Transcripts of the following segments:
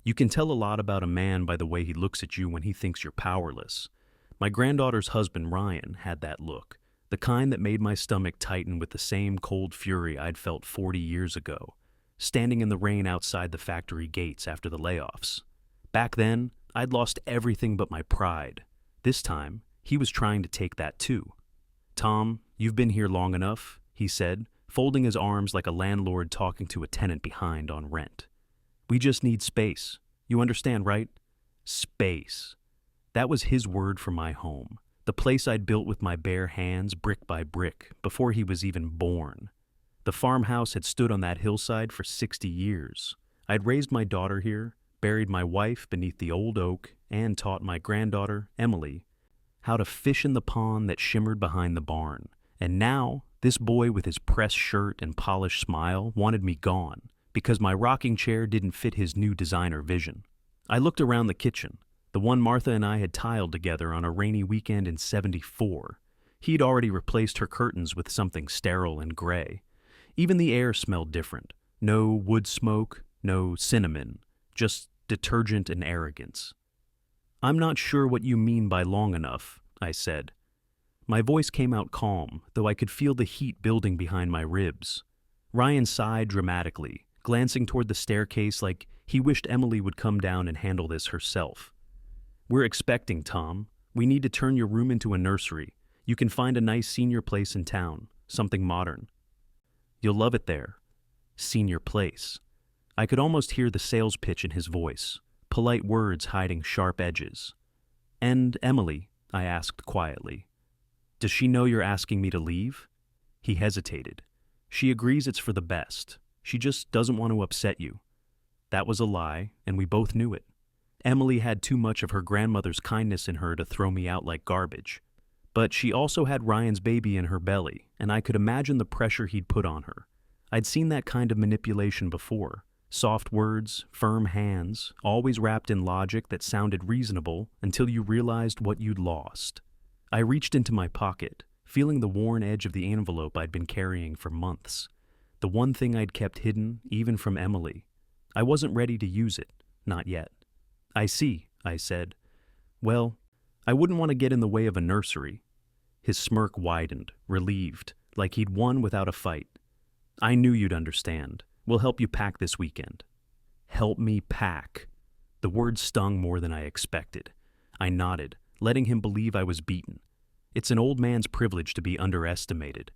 You can tell a lot about a man by the way he looks at you when he thinks you're powerless. My granddaughter's husband, Ryan, had that look, the kind that made my stomach tighten with the same cold fury I'd felt 40 years ago, standing in the rain outside the factory gates after the layoffs. Back then, I'd lost everything but my pride. This time, he was trying to take that too. "Tom, you've been here long enough," he said, folding his arms like a landlord talking to a tenant behind on rent. "We just need space. You understand, right? Space." That was his word for my home, the place I'd built with my bare hands, brick by brick, before he was even born. The farmhouse had stood on that hillside for 60 years. I'd raised my daughter here, buried my wife beneath the old oak, and taught my granddaughter, Emily, how to fish in the pond that shimmered behind the barn. And now, this boy with his pressed shirt and polished smile wanted me gone, because my rocking chair didn't fit his new designer vision. I looked around the kitchen, the one Martha and I had tiled together on a rainy weekend in '74. He'd already replaced her curtains with something sterile and gray. Even the air smelled different. No wood smoke, no cinnamon, just detergent and arrogance. "I'm not sure what you mean by long enough," I said. My voice came out calm, though I could feel the heat building behind my ribs. Ryan sighed dramatically, glancing toward the staircase like he wished Emily would come down and handle this herself. "We're expecting, Tom. We need to turn your room into a nursery. You can find a nice senior place in town, something modern. You'll love it there." Senior place. I could almost hear the sales pitch in his voice, polite words hiding sharp edges. "And Emily," I asked quietly, "does she know you're asking me to leave?" He hesitated. "She agrees it's for the best. She just doesn't want to upset you." That was a lie, and we both knew it. Emily had too much of her grandmother's kindness in her to throw me out like garbage. But she also had Ryan's baby in her belly, and I could imagine the pressure he'd put on her. I'd seen that kind of manipulation before. Soft words, firm hands, always wrapped in logic that sounded reasonable until you realized what you'd lost. I reached into my pocket, feeling the worn edge of the envelope I'd been carrying for months. The one thing I'd kept hidden, even from Emily. I wasn't ready to use it, not yet. "I see," I said. "Well, I wouldn't want to get in the way of a nursery." His smirk widened, relieved, like he'd won without a fight. "I knew you'd understand. We'll help you pack this weekend." Help me pack. The word stung more than I expected. I nodded, letting him believe I was beaten. It's an old man's privilege to be underestimated.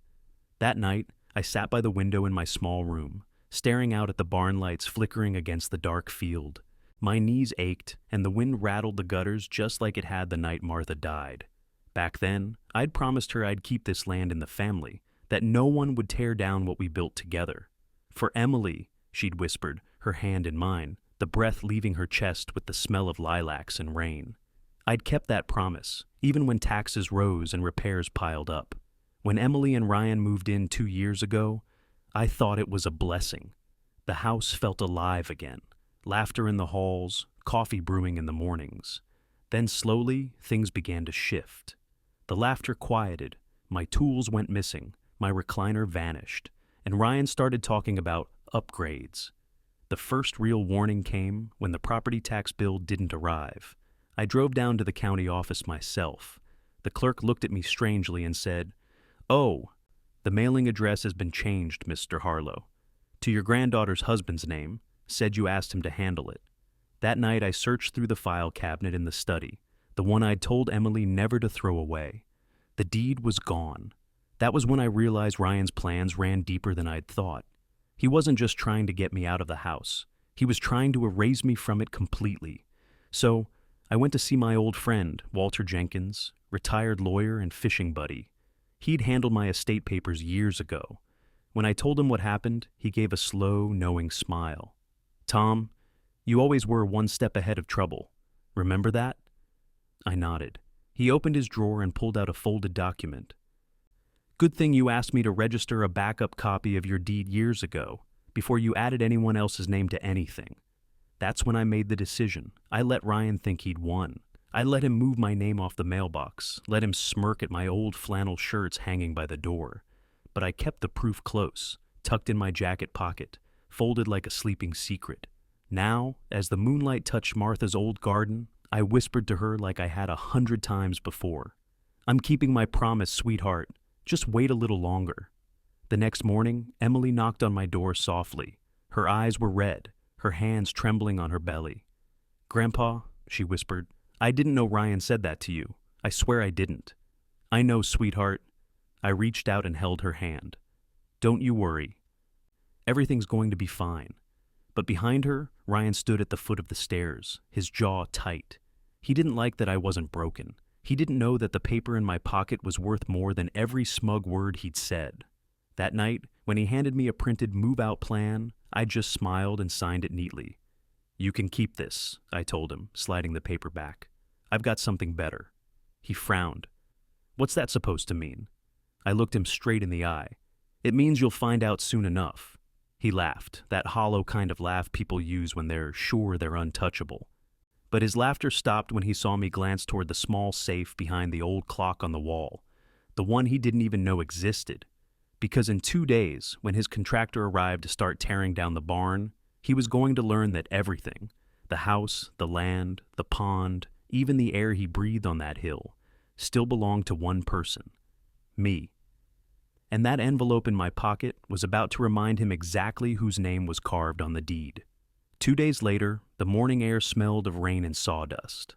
That night, I sat by the window in my small room, staring out at the barn lights flickering against the dark field. My knees ached, and the wind rattled the gutters just like it had the night Martha died. Back then, I'd promised her I'd keep this land in the family, that no one would tear down what we built together. "For Emily," she'd whispered, her hand in mine, the breath leaving her chest with the smell of lilacs and rain. I'd kept that promise, even when taxes rose and repairs piled up. When Emily and Ryan moved in 2 years ago, I thought it was a blessing. The house felt alive again, laughter in the halls, coffee brewing in the mornings. Then slowly, things began to shift. The laughter quieted, my tools went missing, my recliner vanished, and Ryan started talking about upgrades. The first real warning came when the property tax bill didn't arrive. I drove down to the county office myself. The clerk looked at me strangely and said, "Oh, the mailing address has been changed, Mr. Harlow. To your granddaughter's husband's name, said you asked him to handle it." That night I searched through the file cabinet in the study, the one I'd told Emily never to throw away. The deed was gone. That was when I realized Ryan's plans ran deeper than I'd thought. He wasn't just trying to get me out of the house. He was trying to erase me from it completely. So I went to see my old friend, Walter Jenkins, retired lawyer and fishing buddy. He'd handled my estate papers years ago. When I told him what happened, he gave a slow, knowing smile. "Tom, you always were one step ahead of trouble. Remember that?" I nodded. He opened his drawer and pulled out a folded document. "Good thing you asked me to register a backup copy of your deed years ago, before you added anyone else's name to anything. That's when I made the decision. I let Ryan think he'd won. I let him move my name off the mailbox, let him smirk at my old flannel shirts hanging by the door. But I kept the proof close, tucked in my jacket pocket, folded like a sleeping secret. Now, as the moonlight touched Martha's old garden, I whispered to her like I had 100 times before. "I'm keeping my promise, sweetheart. Just wait a little longer." The next morning, Emily knocked on my door softly. Her eyes were red, her hands trembling on her belly. "Grandpa," she whispered, "I didn't know Ryan said that to you. I swear I didn't." "I know, sweetheart." I reached out and held her hand. "Don't you worry. Everything's going to be fine." But behind her, Ryan stood at the foot of the stairs, his jaw tight. He didn't like that I wasn't broken. He didn't know that the paper in my pocket was worth more than every smug word he'd said. That night, when he handed me a printed move-out plan, I just smiled and signed it neatly. "You can keep this," I told him, sliding the paper back. "I've got something better." He frowned. "What's that supposed to mean?" I looked him straight in the eye. "It means you'll find out soon enough." He laughed, that hollow kind of laugh people use when they're sure they're untouchable. But his laughter stopped when he saw me glance toward the small safe behind the old clock on the wall, the one he didn't even know existed. Because in 2 days, when his contractor arrived to start tearing down the barn, he was going to learn that everything, the house, the land, the pond, even the air he breathed on that hill, still belonged to one person, me. And that envelope in my pocket was about to remind him exactly whose name was carved on the deed. 2 days later, the morning air smelled of rain and sawdust.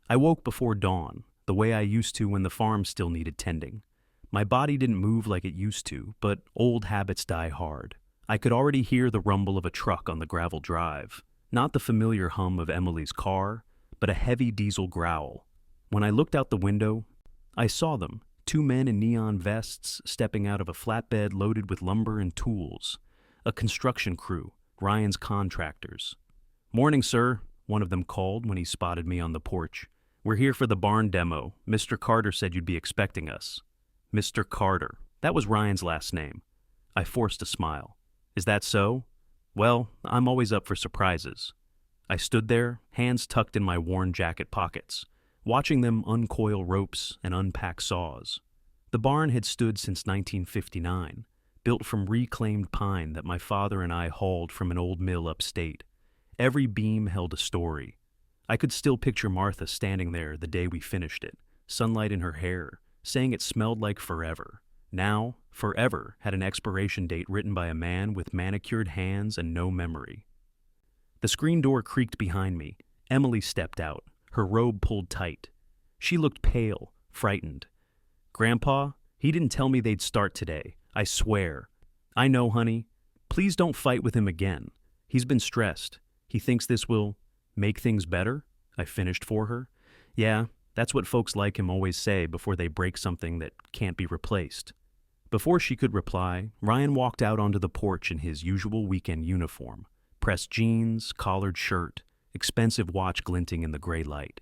I woke before dawn, the way I used to when the farm still needed tending. My body didn't move like it used to, but old habits die hard. I could already hear the rumble of a truck on the gravel drive, not the familiar hum of Emily's car, but a heavy diesel growl. When I looked out the window, I saw them, 2 men in neon vests stepping out of a flatbed loaded with lumber and tools. A construction crew, Ryan's contractors. "Morning, sir," one of them called when he spotted me on the porch. "We're here for the barn demo. Mr. Carter said you'd be expecting us." Mr. Carter. That was Ryan's last name. I forced a smile. "Is that so? Well, I'm always up for surprises." I stood there, hands tucked in my worn jacket pockets, watching them uncoil ropes and unpack saws. The barn had stood since 1959, built from reclaimed pine that my father and I hauled from an old mill upstate. Every beam held a story. I could still picture Martha standing there the day we finished it, sunlight in her hair, saying it smelled like forever. Now, forever had an expiration date written by a man with manicured hands and no memory. The screen door creaked behind me. Emily stepped out, her robe pulled tight. She looked pale, frightened. "Grandpa, he didn't tell me they'd start today. I swear." "I know, honey. Please don't fight with him again. He's been stressed. He thinks this will make things better," I finished for her. "Yeah, that's what folks like him always say before they break something that can't be replaced." Before she could reply, Ryan walked out onto the porch in his usual weekend uniform. Pressed jeans, collared shirt, expensive watch glinting in the gray light.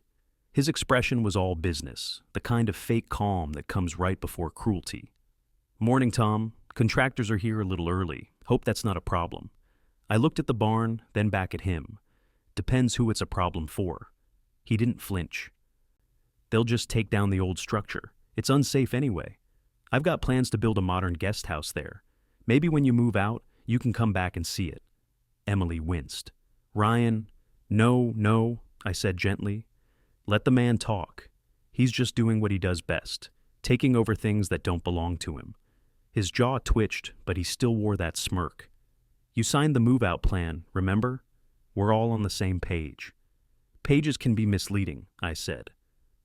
His expression was all business, the kind of fake calm that comes right before cruelty. "Morning, Tom. Contractors are here a little early. Hope that's not a problem." I looked at the barn, then back at him. Depends who it's a problem for. He didn't flinch. "They'll just take down the old structure. It's unsafe anyway. I've got plans to build a modern guest house there. Maybe when you move out, you can come back and see it." Emily winced. "Ryan, no," I said gently. "Let the man talk. He's just doing what he does best, taking over things that don't belong to him." His jaw twitched, but he still wore that smirk. "You signed the move-out plan, remember? We're all on the same page." "Pages can be misleading," I said.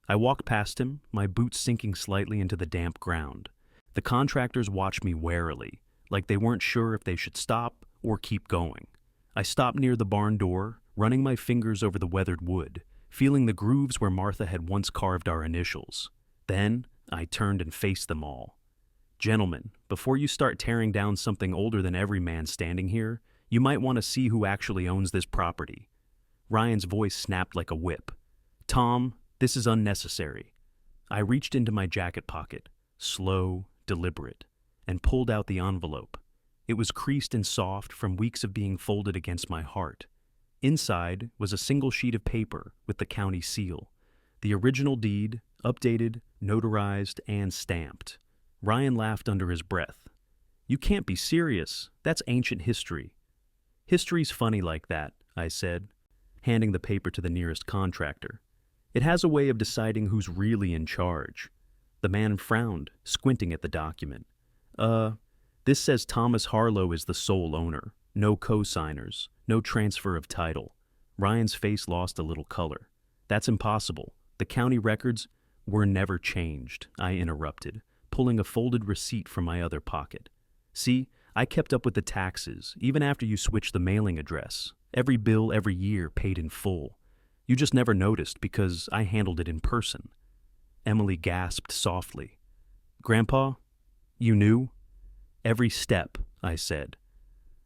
I walked past him, my boots sinking slightly into the damp ground. The contractors watched me warily, like they weren't sure if they should stop or keep going. I stopped near the barn door, running my fingers over the weathered wood, feeling the grooves where Martha had once carved our initials. Then I turned and faced them all. "Gentlemen, before you start tearing down something older than every man standing here, you might want to see who actually owns this property." Ryan's voice snapped like a whip. "Tom, this is unnecessary." I reached into my jacket pocket, slow, deliberate, and pulled out the envelope. It was creased and soft from weeks of being folded against my heart. Inside was a single sheet of paper with the county seal. The original deed, updated, notarized, and stamped. Ryan laughed under his breath. "You can't be serious. That's ancient history." "History's funny like that," I said, handing the paper to the nearest contractor. "It has a way of deciding who's really in charge." The man frowned, squinting at the document. This says Thomas Harlow is the sole owner. No co-signers, no transfer of title." Ryan's face lost a little color. "That's impossible. The county records were never changed," I interrupted, pulling a folded receipt from my other pocket. "See, I kept up with the taxes, even after you switched the mailing address. Every bill every year paid in full. You just never noticed because I handled it in person." Emily gasped softly. "Grandpa, you knew?" "Every step," I said.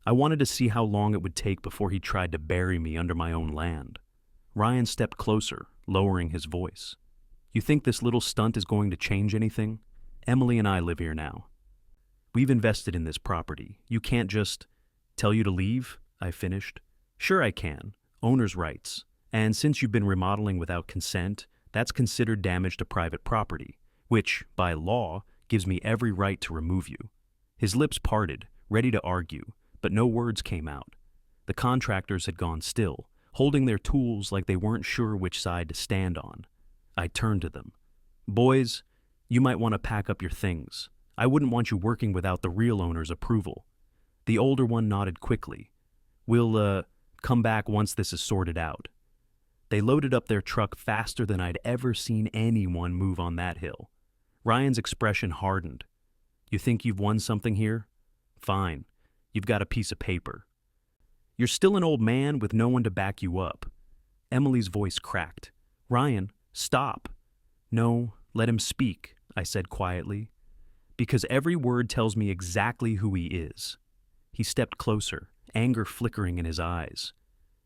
"I wanted to see how long it would take before he tried to bury me under my own land." Ryan stepped closer, lowering his voice. "You think this little stunt is going to change anything? Emily and I live here now. We've invested in this property. You can't just—" "Tell you to leave?" I finished. "Sure I can. Owner's rights. And since you've been remodeling without consent, that's considered damage to private property, which, by law, gives me every right to remove you." His lips parted, ready to argue, but no words came out. The contractors had gone still, holding their tools like they weren't sure which side to stand on. I turned to them. "Boys, you might want to pack up your things. I wouldn't want you working without the real owner's approval." The older one nodded quickly. "We'll, come back once this is sorted out." They loaded up their truck faster than I'd ever seen anyone move on that hill. Ryan's expression hardened. "You think you've won something here? Fine. You've got a piece of paper. You're still an old man with no one to back you up." Emily's voice cracked. "Ryan, stop." "No, let him speak," I said quietly. "Because every word tells me exactly who he is." He stepped closer, anger flickering in his eyes.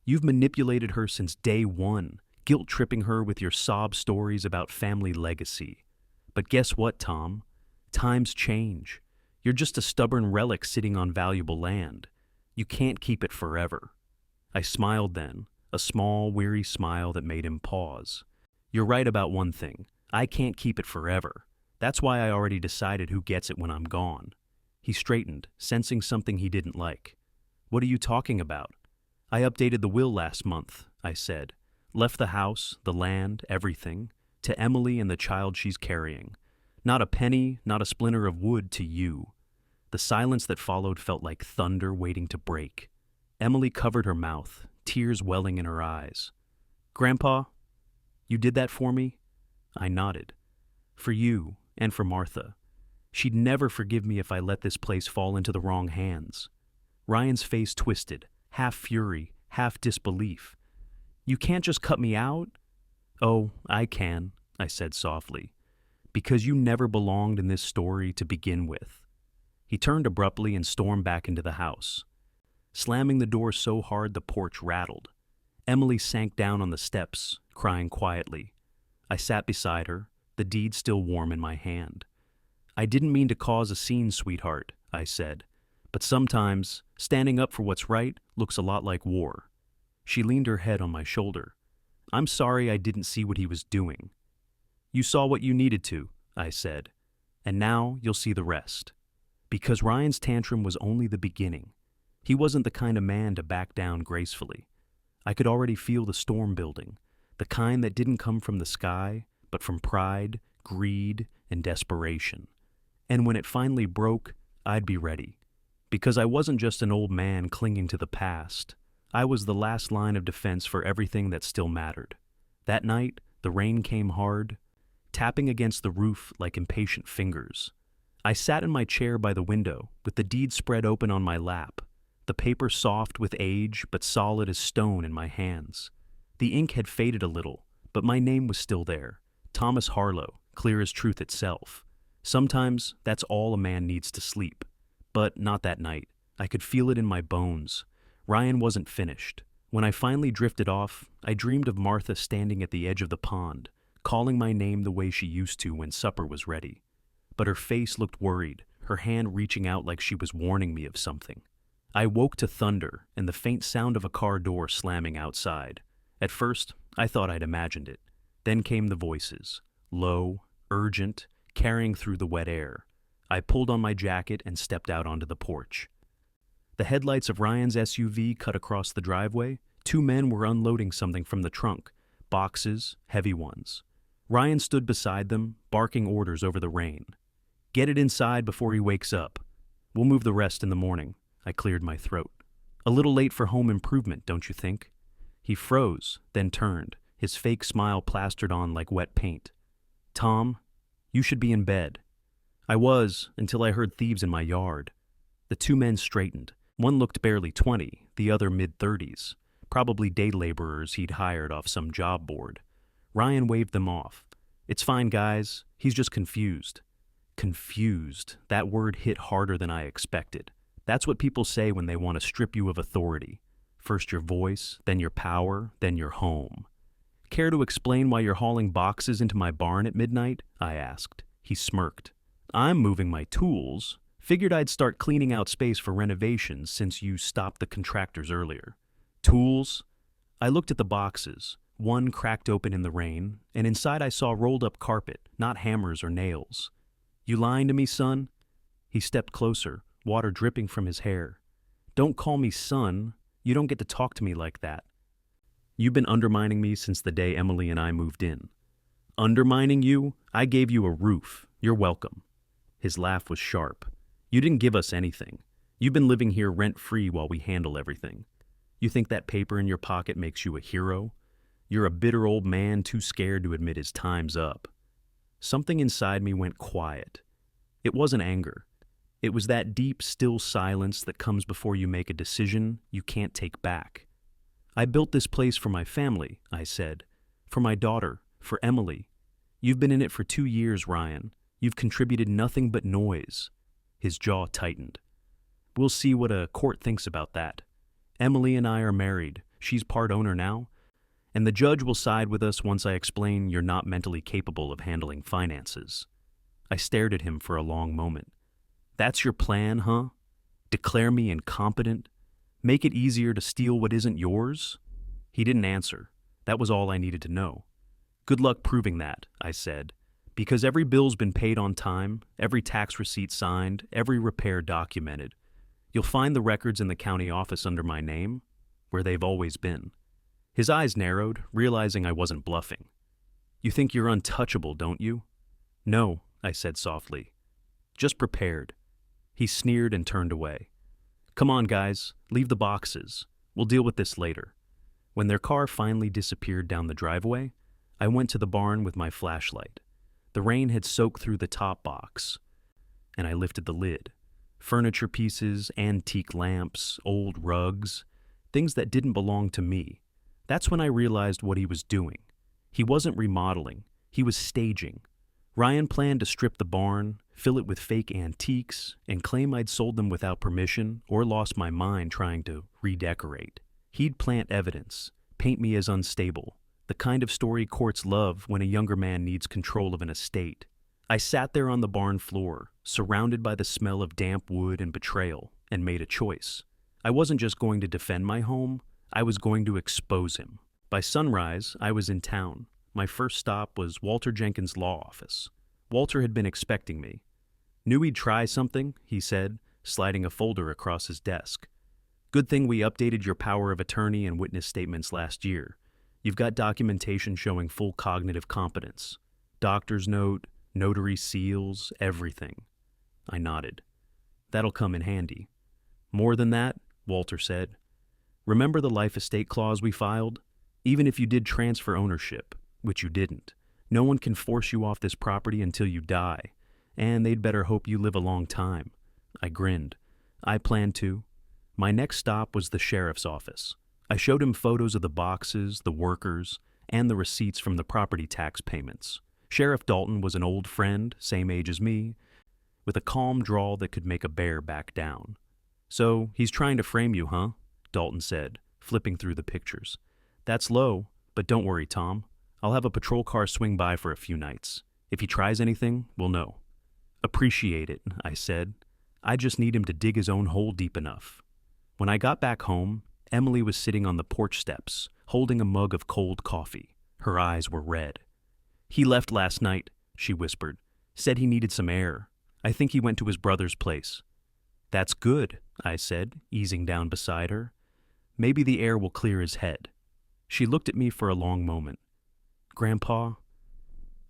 "You've manipulated her since day one, guilt-tripping her with your sob stories about family legacy. But guess what, Tom? Times change. You're just a stubborn relic sitting on valuable land. You can't keep it forever." I smiled then, a small, weary smile that made him pause. "You're right about one thing. I can't keep it forever. That's why I already decided who gets it when I'm gone." He straightened, sensing something he didn't like. "What are you talking about?" "I updated the will last month," I said. "Left the house, the land, everything, to Emily and the child she's carrying. Not a penny, not a splinter of wood to you." The silence that followed felt like thunder waiting to break. Emily covered her mouth, tears welling in her eyes. "Grandpa, you did that for me?" I nodded. "For you, and for Martha. She'd never forgive me if I let this place fall into the wrong hands." Ryan's face twisted, half fury, half disbelief. "You can't just cut me out?" "Oh, I can," I said softly. "Because you never belonged in this story to begin with." He turned abruptly and stormed back into the house, slamming the door so hard the porch rattled. Emily sank down on the steps, crying quietly. I sat beside her, the deed still warm in my hand. "I didn't mean to cause a scene, sweetheart," I said, "but sometimes standing up for what's right looks a lot like war." She leaned her head on my shoulder. "I'm sorry I didn't see what he was doing." "You saw what you needed to," I said, "and now you'll see the rest." Because Ryan's tantrum was only the beginning. He wasn't the kind of man to back down gracefully. I could already feel the storm building, the kind that didn't come from the sky, but from pride, greed, and desperation. And when it finally broke, I'd be ready. Because I wasn't just an old man clinging to the past. I was the last line of defense for everything that still mattered. That night, the rain came hard, tapping against the roof like impatient fingers. I sat in my chair by the window, with the deed spread open on my lap, the paper soft with age but solid as stone in my hands. The ink had faded a little, but my name was still there. Thomas Harlow, clear as truth itself. Sometimes that's all a man needs to sleep. But not that night. I could feel it in my bones. Ryan wasn't finished. When I finally drifted off, I dreamed of Martha standing at the edge of the pond, calling my name the way she used to when supper was ready. But her face looked worried, her hand reaching out like she was warning me of something. I woke to thunder and the faint sound of a car door slamming outside. At first, I thought I'd imagined it. Then came the voices, low, urgent, carrying through the wet air. I pulled on my jacket and stepped out onto the porch. The headlights of Ryan's SUV cut across the driveway, Two men were unloading something from the trunk, boxes, heavy ones. Ryan stood beside them, barking orders over the rain. Get it inside before he wakes up. We'll move the rest in the morning. I cleared my throat. A little late for home improvement, don't you think? He froze, then turned, his fake smile plastered on like wet paint. Tom, you should be in bed. I was, until I heard thieves in my yard. The two men straightened. One looked barely 20, the other mid-30s. Probably day laborers he'd hired off some job board. Ryan waved them off. It's fine, guys. He's just confused. Confused. That word hit harder than I expected. That's what people say when they want to strip you of authority. First your voice, then your power, then your home. Care to explain why you're hauling boxes into my barn at midnight? I asked. He smirked. I'm moving my tools. Figured I'd start cleaning out space for renovations since you stopped the contractors earlier. Tools? I looked at the boxes. One cracked open in the rain, and inside I saw rolled up carpet, not hammers or nails. You lying to me, son? He stepped closer, water dripping from his hair. Don't call me son. You don't get to talk to me like that. You've been undermining me since the day Emily and I moved in. Undermining you? I gave you a roof. You're welcome. His laugh was sharp. You didn't give us anything. You've been living here rent-free while we handle everything. You think that paper in your pocket makes you a hero? You're a bitter old man too scared to admit his time's up. Something inside me went quiet. It wasn't anger. It was that deep, still silence that comes before you make a decision you can't take back. I built this place for my family, I said. For my daughter, for Emily. You've been in it for 2 years, Ryan. You've contributed nothing but noise. His jaw tightened. We'll see what a court thinks about that. Emily and I are married. She's part owner now. And the judge will side with us once I explain you're not mentally capable of handling finances. I stared at him for a long moment. That's your plan, huh? Declare me incompetent? Make it easier to steal what isn't yours? He didn't answer. That was all I needed to know. Good luck proving that, I said, because every bill's been paid on time, every tax receipt signed, every repair documented. You'll find the records in the county office under my name, where they've always been. His eyes narrowed, realizing I wasn't bluffing. You think you're untouchable, don't you? No, I said softly. Just prepared. He sneered and turned away. Come on, guys, leave the boxes. We'll deal with this later. When their car finally disappeared down the driveway, I went to the barn with my flashlight. The rain had soaked through the top box, and I lifted the lid. Furniture pieces, antique lamps, old rugs, things that didn't belong to me. That's when I realized what he was doing. He wasn't remodeling, he was staging. Ryan planned to strip the barn, fill it with fake antiques, and claim I'd sold them without permission or lost my mind trying to redecorate. He'd plant evidence, paint me as unstable, the kind of story courts love when a younger man needs control of an estate. I sat there on the barn floor, surrounded by the smell of damp wood and betrayal, and made a choice. I wasn't just going to defend my home, I was going to expose him. By sunrise, I was in town. My first stop was Walter Jenkins' law office. Walter had been expecting me. Knew he'd try something, he said, sliding a folder across his desk. Good thing we updated your power of attorney and witness statements last year. You've got documentation showing full cognitive competence. Doctor's note, notary seals, everything. I nodded. That'll come in handy. More than that, Walter said. Remember the life estate clause we filed? Even if you did transfer ownership, which you didn't, no one can force you off this property until you die, and they'd better hope you live a long time. I grinned. I planned to. My next stop was the sheriff's office. I showed him photos of the boxes, the workers, and the receipts from the property tax payments. Sheriff Dalton was an old friend, same age as me, with a calm drawl that could make a bear back down. So, he's trying to frame you, huh? Dalton said, flipping through the pictures. That's low, but don't worry, Tom. I'll have a patrol car swing by for a few nights. If he tries anything, we'll know. Appreciate it, I said. I just need him to dig his own hole deep enough. When I got back home, Emily was sitting on the porch steps, holding a mug of cold coffee. Her eyes were red. He left last night, she whispered. Said he needed some air. I think he went to his brother's place. That's good, I said, easing down beside her. Maybe the air will clear his head. She looked at me for a long moment. Grandpa,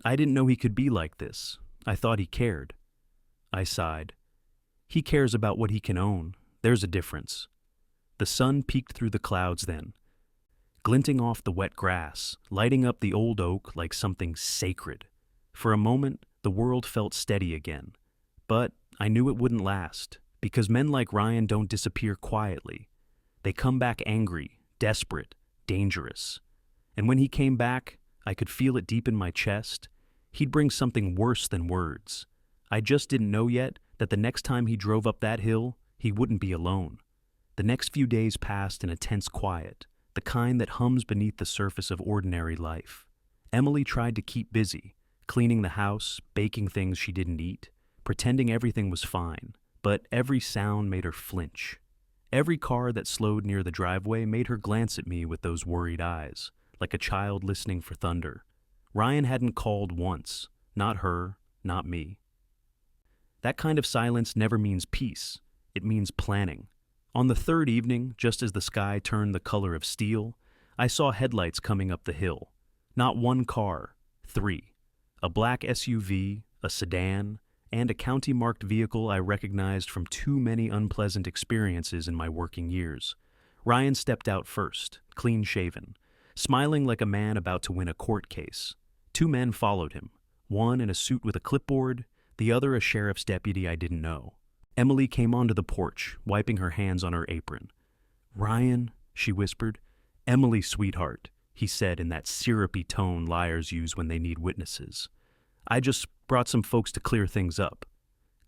I didn't know he could be like this. I thought he cared. I sighed. He cares about what he can own. There's a difference. The sun peeked through the clouds then, glinting off the wet grass, lighting up the old oak like something sacred. For a moment, the world felt steady again. But I knew it wouldn't last, because men like Ryan don't disappear quietly. They come back angry, desperate, dangerous. And when he came back, I could feel it deep in my chest. He'd bring something worse than words. I just didn't know yet that the next time he drove up that hill, he wouldn't be alone. The next few days passed in a tense quiet, the kind that hums beneath the surface of ordinary life. Emily tried to keep busy, cleaning the house, baking things she didn't eat, pretending everything was fine, but every sound made her flinch. Every car that slowed near the driveway made her glance at me with those worried eyes, like a child listening for thunder. Ryan hadn't called once, not her, not me. That kind of silence never means peace. It means planning. On the third evening, just as the sky turned the color of steel, I saw headlights coming up the hill. Not one car, 3. A black SUV, a sedan, and a county-marked vehicle I recognized from too many unpleasant experiences in my working years. Ryan stepped out first, clean-shaven, smiling like a man about to win a court case. 2 men followed him, one in a suit with a clipboard, the other a sheriff's deputy I didn't know. Emily came onto the porch, wiping her hands on her apron. "Ryan," she whispered. "Emily, sweetheart," he said in that syrupy tone liars use when they need witnesses. "I just brought some folks to clear things up."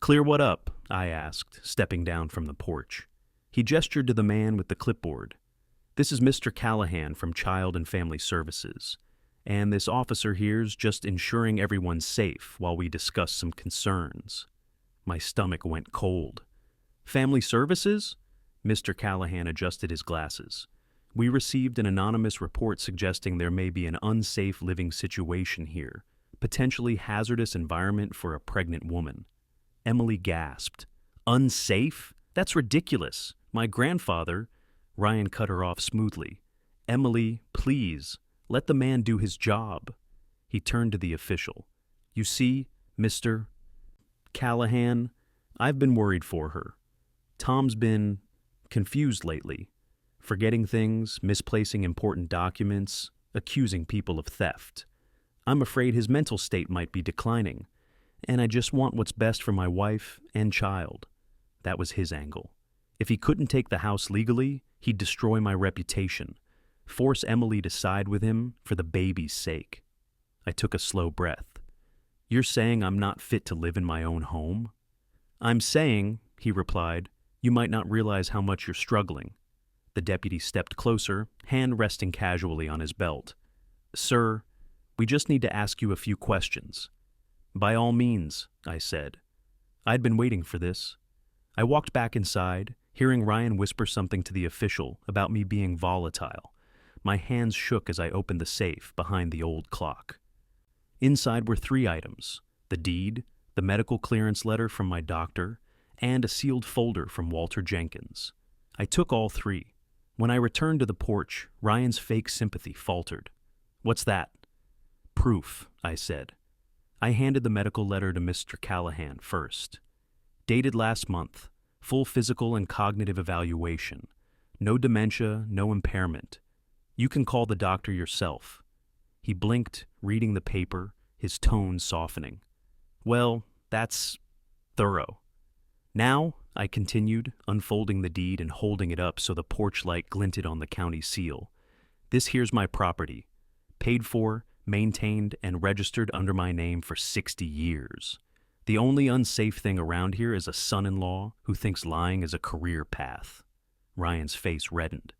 "Clear what up?" I asked, stepping down from the porch. He gestured to the man with the clipboard. "This is Mr. Callahan from Child and Family Services, and this officer here's just ensuring everyone's safe while we discuss some concerns." My stomach went cold. "Family Services?" Mr. Callahan adjusted his glasses. "We received an anonymous report suggesting there may be an unsafe living situation here, potentially hazardous environment for a pregnant woman." Emily gasped. "Unsafe? That's ridiculous. My grandfather—" Ryan cut her off smoothly. "Emily, please, let the man do his job." He turned to the official. "You see, Mr. Callahan, I've been worried for her. Tom's been confused lately, forgetting things, misplacing important documents, accusing people of theft. I'm afraid his mental state might be declining, and I just want what's best for my wife and child." That was his angle. If he couldn't take the house legally, he'd destroy my reputation, force Emily to side with him for the baby's sake. I took a slow breath. "You're saying I'm not fit to live in my own home?" "I'm saying," he replied, "you might not realize how much you're struggling." The deputy stepped closer, hand resting casually on his belt. "Sir, we just need to ask you a few questions." "By all means," I said. I'd been waiting for this. I walked back inside, hearing Ryan whisper something to the official about me being volatile. My hands shook as I opened the safe behind the old clock. Inside were 3 items: the deed, the medical clearance letter from my doctor, and a sealed folder from Walter Jenkins. I took all 3. When I returned to the porch, Ryan's fake sympathy faltered. "What's that?" "Proof," I said. I handed the medical letter to Mr. Callahan first. "Dated last month, full physical and cognitive evaluation. No dementia, no impairment. You can call the doctor yourself." He blinked, reading the paper, his tone softening. "Well, that's thorough. Now," I continued, unfolding the deed and holding it up so the porch light glinted on the county seal, "this here's my property, paid for, maintained, and registered under my name for 60 years. The only unsafe thing around here is a son-in-law who thinks lying is a career path." Ryan's face reddened.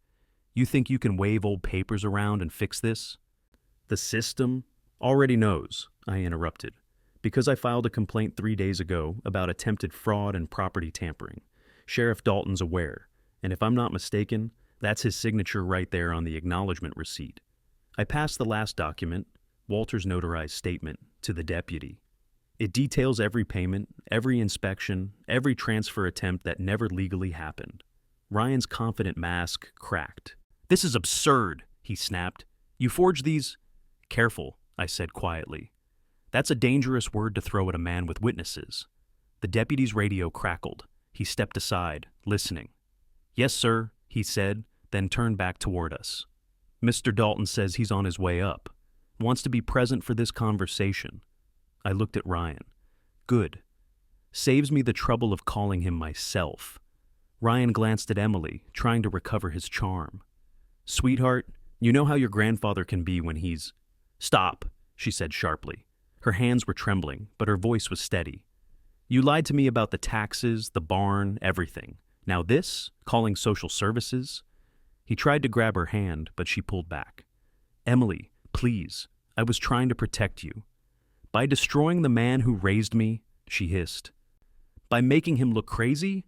"You think you can wave old papers around and fix this?" "The system already knows," I interrupted, "because I filed a complaint 3 days ago about attempted fraud and property tampering. Sheriff Dalton's aware, and if I'm not mistaken, that's his signature right there on the acknowledgement receipt." I passed the last document, Walter's notarized statement, to the deputy. It details every payment, every inspection, every transfer attempt that never legally happened. Ryan's confident mask cracked. "This is absurd," he snapped. "You forged these—" "Careful," I said quietly. "That's a dangerous word to throw at a man with witnesses." The deputy's radio crackled. He stepped aside, listening. "Yes, sir," he said, then turned back toward us. "Mr. Dalton says he's on his way up. Wants to be present for this conversation." I looked at Ryan. "Good. Saves me the trouble of calling him myself." Ryan glanced at Emily, trying to recover his charm. "Sweetheart, you know how your grandfather can be when he's—" "Stop," she said sharply. Her hands were trembling, but her voice was steady. "You lied to me about the taxes, the barn, everything. Now this, calling social services—" He tried to grab her hand, but she pulled back. "Emily, please, I was trying to protect you. By destroying the man who raised me," she hissed. "By making him look crazy?"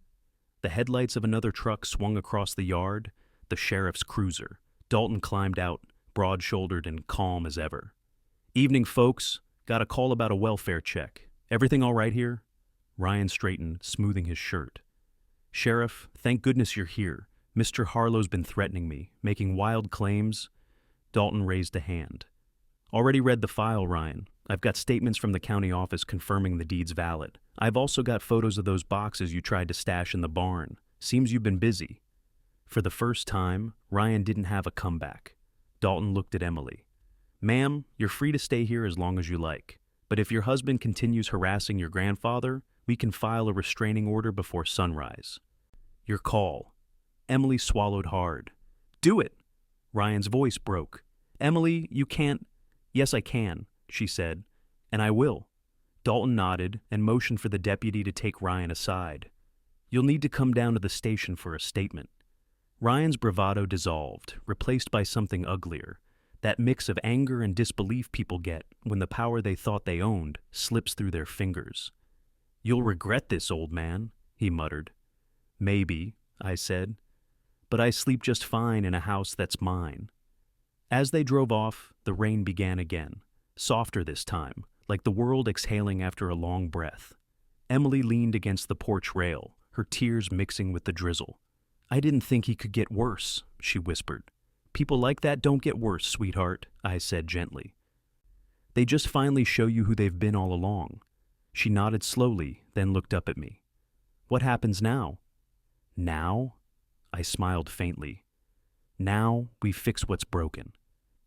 The headlights of another truck swung across the yard, the sheriff's cruiser. Dalton climbed out, broad-shouldered and calm as ever. "Evening, folks. Got a call about a welfare check. Everything all right here?" Ryan straightened, smoothing his shirt. "Sheriff, thank goodness you're here. Mr. Harlow's been threatening me, making wild claims." Dalton raised a hand. "Already read the file, Ryan. I've got statements from the county office confirming the deed's valid. I've also got photos of those boxes you tried to stash in the barn. Seems you've been busy." For the first time, Ryan didn't have a comeback. Dalton looked at Emily. "Ma'am, you're free to stay here as long as you like. But if your husband continues harassing your grandfather, we can file a restraining order before sunrise." "Your call." Emily swallowed hard. "Do it!" Ryan's voice broke. "Emily, you can't—" "Yes, I can," she said, "and I will." Dalton nodded and motioned for the deputy to take Ryan aside. "You'll need to come down to the station for a statement." Ryan's bravado dissolved, replaced by something uglier, that mix of anger and disbelief people get when the power they thought they owned slips through their fingers. "You'll regret this, old man," he muttered. "Maybe," I said, "but I sleep just fine in a house that's mine." As they drove off, the rain began again, softer this time, like the world exhaling after a long breath. Emily leaned against the porch rail, her tears mixing with the drizzle. "I didn't think he could get worse," she whispered. "People like that don't get worse, sweetheart," I said gently. "They just finally show you who they've been all along." She nodded slowly, then looked up at me. "What happens now?" "Now?" I smiled faintly. "Now we fix what's broken.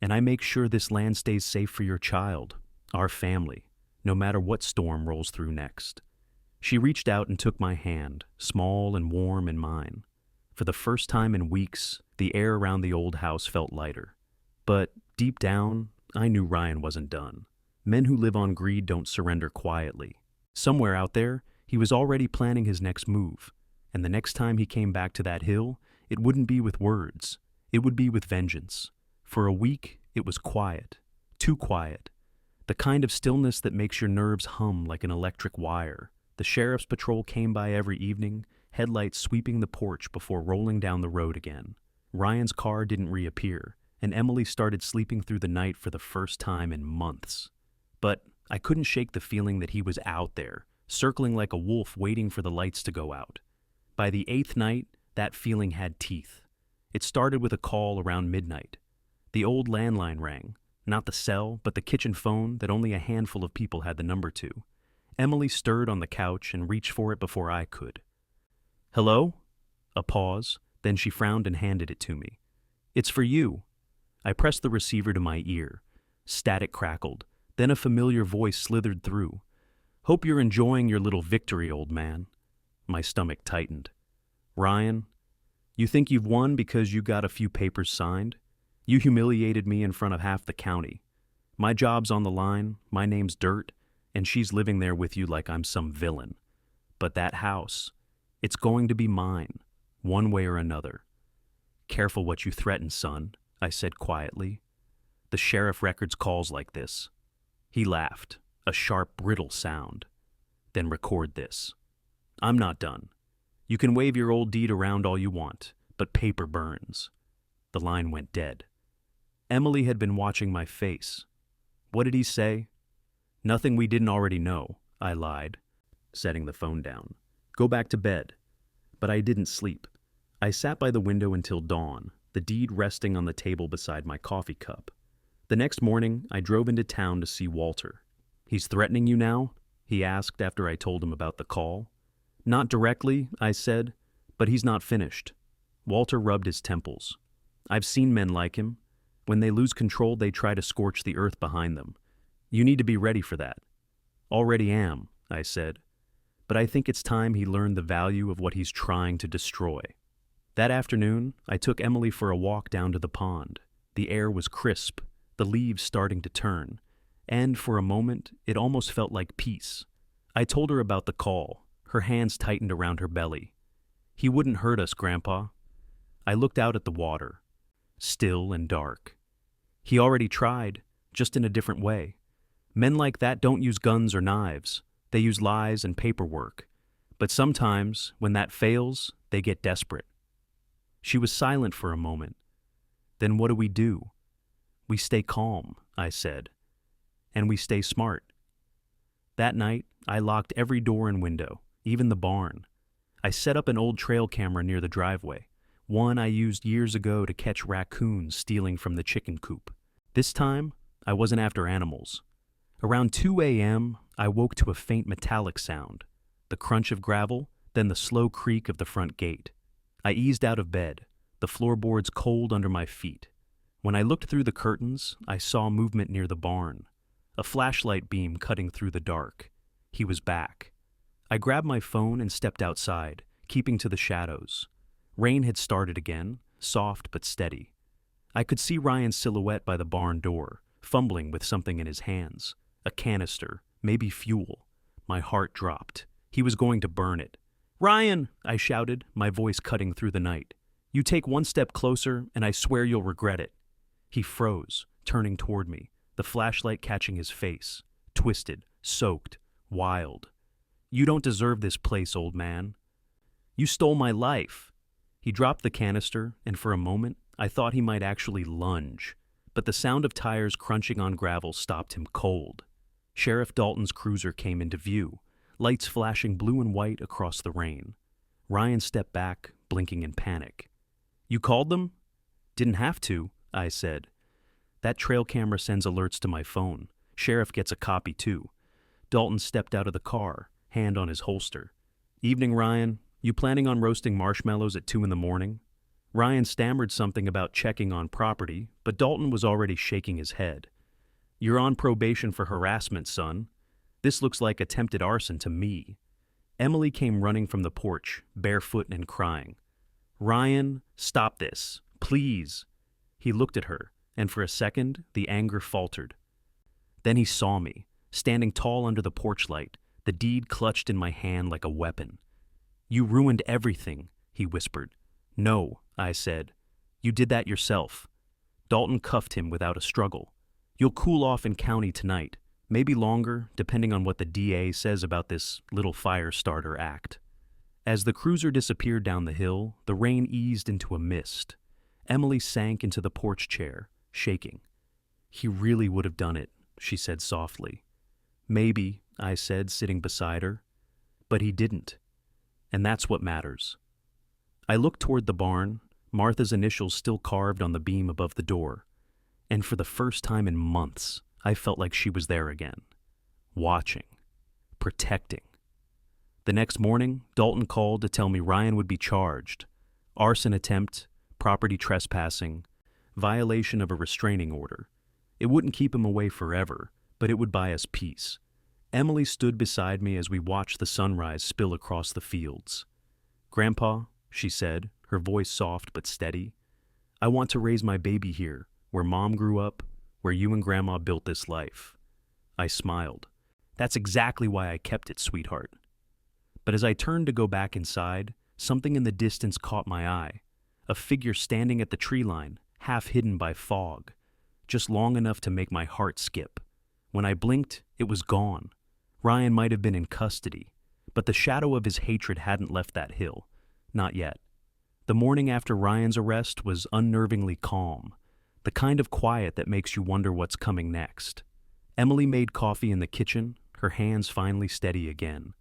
And I make sure this land stays safe for your child, our family, no matter what storm rolls through next." She reached out and took my hand, small and warm in mine. For the first time in weeks, the air around the old house felt lighter. But deep down, I knew Ryan wasn't done. Men who live on greed don't surrender quietly. Somewhere out there, he was already planning his next move. And the next time he came back to that hill, it wouldn't be with words. It would be with vengeance. For a week, it was quiet. Too quiet. The kind of stillness that makes your nerves hum like an electric wire. The sheriff's patrol came by every evening, headlights sweeping the porch before rolling down the road again. Ryan's car didn't reappear, and Emily started sleeping through the night for the first time in months. But I couldn't shake the feeling that he was out there, circling like a wolf waiting for the lights to go out. By the 8th night, that feeling had teeth. It started with a call around midnight. The old landline rang, not the cell, but the kitchen phone that only a handful of people had the number to. Emily stirred on the couch and reached for it before I could. "Hello?" A pause, then she frowned and handed it to me. "It's for you." I pressed the receiver to my ear. Static crackled, then a familiar voice slithered through. "Hope you're enjoying your little victory, old man." My stomach tightened. "Ryan, you think you've won because you got a few papers signed? You humiliated me in front of half the county. My job's on the line, my name's Dirt, and she's living there with you like I'm some villain. But that house, it's going to be mine, one way or another." "Careful what you threaten, son," I said quietly. "The sheriff records calls like this." He laughed, a sharp, brittle sound. "Then record this. I'm not done. You can wave your old deed around all you want, but paper burns." The line went dead. Emily had been watching my face. "What did he say?" "Nothing we didn't already know," I lied, setting the phone down. "Go back to bed." But I didn't sleep. I sat by the window until dawn, the deed resting on the table beside my coffee cup. The next morning, I drove into town to see Walter. "He's threatening you now?" he asked after I told him about the call. "Not directly," I said, "but he's not finished." Walter rubbed his temples. "I've seen men like him. When they lose control, they try to scorch the earth behind them. You need to be ready for that." "Already am," I said. "But I think it's time he learned the value of what he's trying to destroy." That afternoon, I took Emily for a walk down to the pond. The air was crisp, the leaves starting to turn, and for a moment, it almost felt like peace. I told her about the call. Her hands tightened around her belly. "He wouldn't hurt us, Grandpa." I looked out at the water, still and dark. "He already tried, just in a different way. Men like that don't use guns or knives. They use lies and paperwork. But sometimes, when that fails, they get desperate." She was silent for a moment. "Then what do? We stay calm," I said. "And we stay smart." That night, I locked every door and window, even the barn. I set up an old trail camera near the driveway, one I used years ago to catch raccoons stealing from the chicken coop. This time, I wasn't after animals. Around 2 a.m., I woke to a faint metallic sound, the crunch of gravel, then the slow creak of the front gate. I eased out of bed, the floorboards cold under my feet. When I looked through the curtains, I saw movement near the barn, a flashlight beam cutting through the dark. He was back. I grabbed my phone and stepped outside, keeping to the shadows. Rain had started again, soft but steady. I could see Ryan's silhouette by the barn door, fumbling with something in his hands. A canister, maybe fuel. My heart dropped. He was going to burn it. "Ryan!" I shouted, my voice cutting through the night. "You take one step closer, and I swear you'll regret it." He froze, turning toward me, the flashlight catching his face. Twisted, soaked, wild. "You don't deserve this place, old man. You stole my life." He dropped the canister, and for a moment, I thought he might actually lunge. But the sound of tires crunching on gravel stopped him cold. Sheriff Dalton's cruiser came into view, lights flashing blue and white across the rain. Ryan stepped back, blinking in panic. "You called them?" "Didn't have to," I said. "That trail camera sends alerts to my phone. Sheriff gets a copy too." Dalton stepped out of the car, hand on his holster. "Evening, Ryan. You planning on roasting marshmallows at 2 in the morning?" Ryan stammered something about checking on property, but Dalton was already shaking his head. "You're on probation for harassment, son. This looks like attempted arson to me." Emily came running from the porch, barefoot and crying. "Ryan, stop this, please." He looked at her, and for a second, the anger faltered. Then he saw me, standing tall under the porch light, the deed clutched in my hand like a weapon. "You ruined everything," he whispered. "No," I said. "You did that yourself." Dalton cuffed him without a struggle. "You'll cool off in county tonight, maybe longer, depending on what the DA says about this little fire starter act." As the cruiser disappeared down the hill, the rain eased into a mist. Emily sank into the porch chair, shaking. "He really would have done it," she said softly. "Maybe," I said, sitting beside her. "But he didn't. And that's what matters." I looked toward the barn, Martha's initials still carved on the beam above the door. And for the first time in months, I felt like she was there again. Watching. Protecting. The next morning, Dalton called to tell me Ryan would be charged. Arson attempt, property trespassing, violation of a restraining order. It wouldn't keep him away forever, but it would buy us peace. Emily stood beside me as we watched the sunrise spill across the fields. "Grandpa," she said, her voice soft but steady, "I want to raise my baby here, where Mom grew up, where you and Grandma built this life." I smiled. "That's exactly why I kept it, sweetheart." But as I turned to go back inside, something in the distance caught my eye. A figure standing at the tree line, half hidden by fog, just long enough to make my heart skip. When I blinked, it was gone. Ryan might have been in custody, but the shadow of his hatred hadn't left that hill. Not yet. The morning after Ryan's arrest was unnervingly calm, the kind of quiet that makes you wonder what's coming next. Emily made coffee in the kitchen, her hands finally steady again,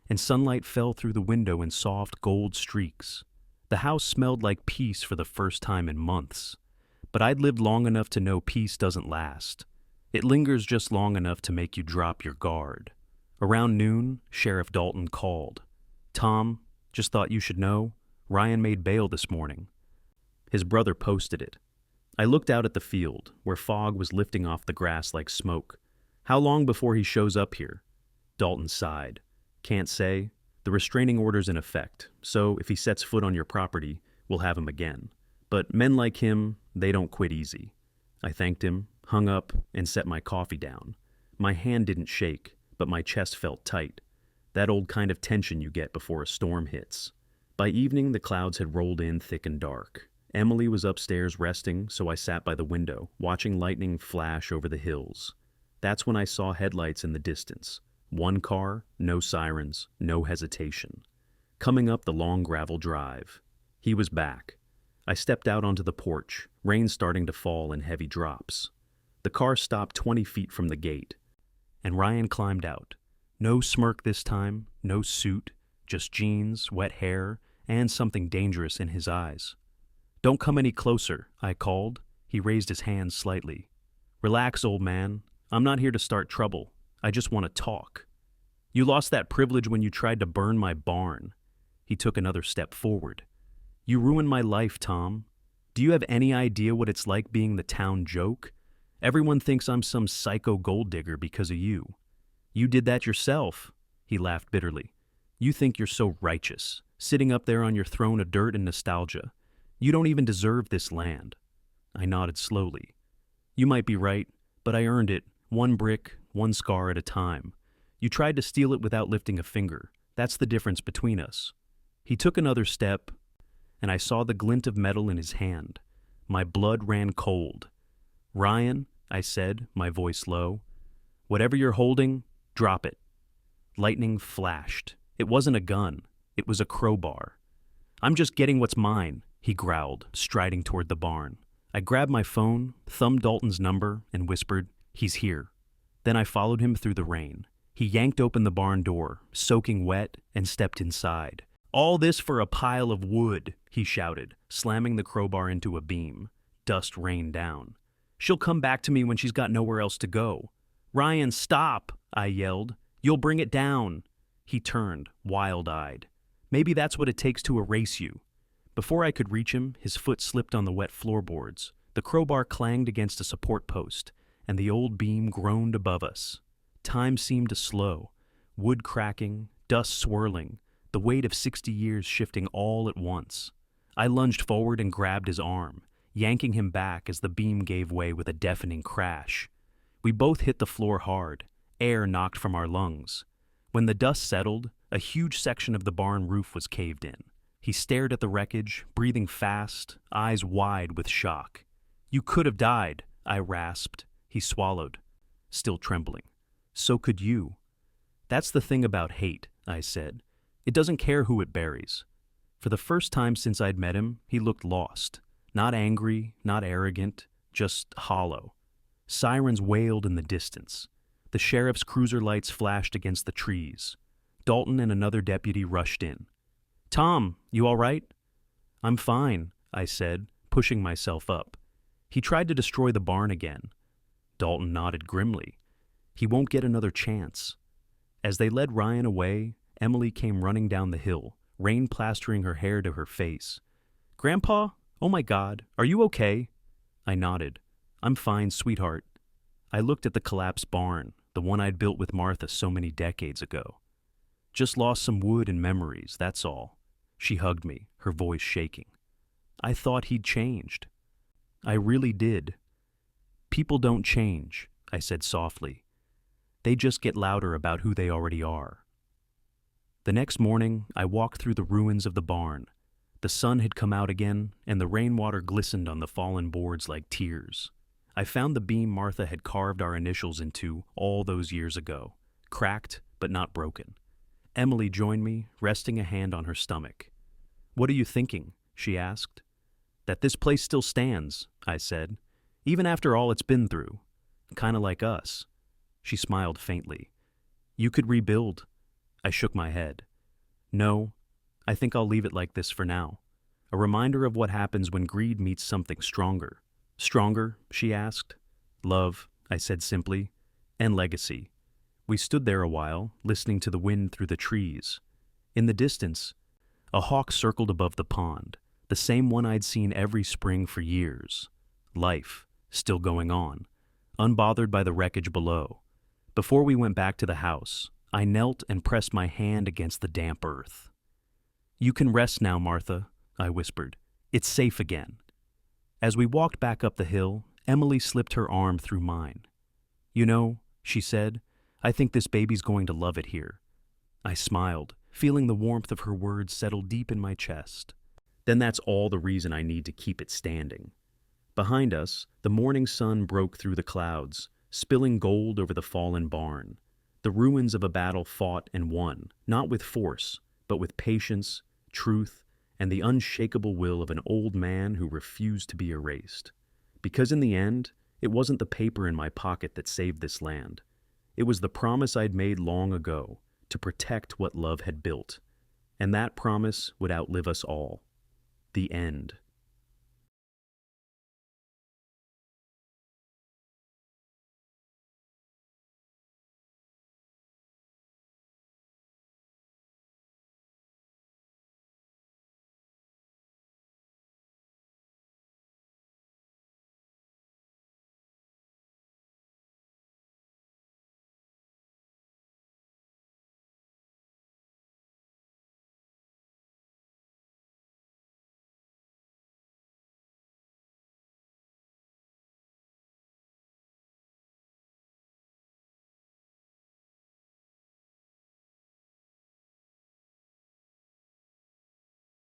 and sunlight fell through the window in soft gold streaks. The house smelled like peace for the first time in months. But I'd lived long enough to know peace doesn't last. It lingers just long enough to make you drop your guard. Around noon, Sheriff Dalton called. "Tom, just thought you should know, Ryan made bail this morning." His brother posted it. I looked out at the field, where fog was lifting off the grass like smoke. "How long before he shows up here?" Dalton sighed. "Can't say. The restraining order's in effect, so if he sets foot on your property, we'll have him again. But men like him, they don't quit easy." I thanked him, hung up, and set my coffee down. My hand didn't shake, but my chest felt tight. That old kind of tension you get before a storm hits. By evening, the clouds had rolled in thick and dark. Emily was upstairs resting, so I sat by the window, watching lightning flash over the hills. That's when I saw headlights in the distance. One car, no sirens, no hesitation. Coming up the long gravel drive. He was back. I stepped out onto the porch, rain starting to fall in heavy drops. The car stopped 20 feet from the gate, and Ryan climbed out. No smirk this time, no suit, just jeans, wet hair, and something dangerous in his eyes. "Don't come any closer," I called. He raised his hand slightly. "Relax, old man. I'm not here to start trouble. I just want to talk. You lost that privilege when you tried to burn my barn." He took another step forward. "You ruined my life, Tom. Do you have any idea what it's like being the town joke? Everyone thinks I'm some psycho gold digger because of you. You did that yourself." He laughed bitterly. "You think you're so righteous, sitting up there on your throne of dirt and nostalgia. You don't even deserve this land." I nodded slowly. "You might be right, but I earned it, one brick, one scar at a time. You tried to steal it without lifting a finger. That's the difference between us." He took another step, and I saw the glint of metal in his hand. My blood ran cold. "Ryan," I said, my voice low, "whatever you're holding, drop it." Lightning flashed. It wasn't a gun. It was a crowbar. "I'm just getting what's mine," he growled, striding toward the barn. I grabbed my phone, thumbed Dalton's number, and whispered, "He's here." Then I followed him through the rain. He yanked open the barn door, soaking wet, and stepped inside. "All this for a pile of wood," he shouted, slamming the crowbar into a beam. Dust rained down. "She'll come back to me when she's got nowhere else to go." "Ryan, stop!" I yelled. "You'll bring it down." He turned, wild-eyed. "Maybe that's what it takes to erase you." Before I could reach him, his foot slipped on the wet floorboards. The crowbar clanged against a support post, and the old beam groaned above us. Time seemed to slow, wood cracking, dust swirling, the weight of 60 years shifting all at once. I lunged forward and grabbed his arm, yanking him back as the beam gave way with a deafening crash. We both hit the floor hard, air knocked from our lungs. When the dust settled, a huge section of the barn roof was caved in. He stared at the wreckage, breathing fast, eyes wide with shock. "You could have died," I rasped. He swallowed, still trembling. "So could you." "That's the thing about hate," I said. "It doesn't care who it buries." For the first time since I'd met him, he looked lost. Not angry, not arrogant, just hollow. Sirens wailed in the distance. The sheriff's cruiser lights flashed against the trees. Dalton and another deputy rushed in. "Tom, you all right?" "I'm fine," I said, pushing myself up. "He tried to destroy the barn again." Dalton nodded grimly. "He won't get another chance." As they led Ryan away, Emily came running down the hill, rain plastering her hair to her face. "Grandpa? Oh my God, are you okay?" I nodded. "I'm fine, sweetheart." I looked at the collapsed barn, the one I'd built with Martha so many decades ago. "Just lost some wood and memories, that's all." She hugged me, her voice shaking. "I thought he'd changed." "I really did." "People don't change," I said softly. "They just get louder about who they already are." The next morning, I walked through the ruins of the barn. The sun had come out again, and the rainwater glistened on the fallen boards like tears. I found the beam Martha had carved our initials into all those years ago, cracked but not broken. Emily joined me, resting a hand on her stomach. "What are you thinking?" she asked. "That this place still stands," I said, "even after all it's been through. Kinda like us." She smiled faintly. "You could rebuild." I shook my head. "No, I think I'll leave it like this for now." a reminder of what happens when greed meets something stronger. Stronger, she asked. Love, I said simply, and legacy. We stood there a while, listening to the wind through the trees. In the distance, a hawk circled above the pond, the same one I'd seen every spring for years. Life, still going on, unbothered by the wreckage below. Before we went back to the house, I knelt and pressed my hand against the damp earth. "You can rest now, Martha," I whispered. "It's safe again." As we walked back up the hill, Emily slipped her arm through mine. "You know," she said, "I think this baby's going to love it here." I smiled, feeling the warmth of her words settle deep in my chest. Then that's all the reason I need to keep it standing. Behind us, the morning sun broke through the clouds, spilling gold over the fallen barn. The ruins of a battle fought and won, not with force, but with patience, truth, and the unshakable will of an old man who refused to be erased. Because in the end, it wasn't the paper in my pocket that saved this land. It was the promise I'd made long ago to protect what love had built. And that promise would outlive us all. The end.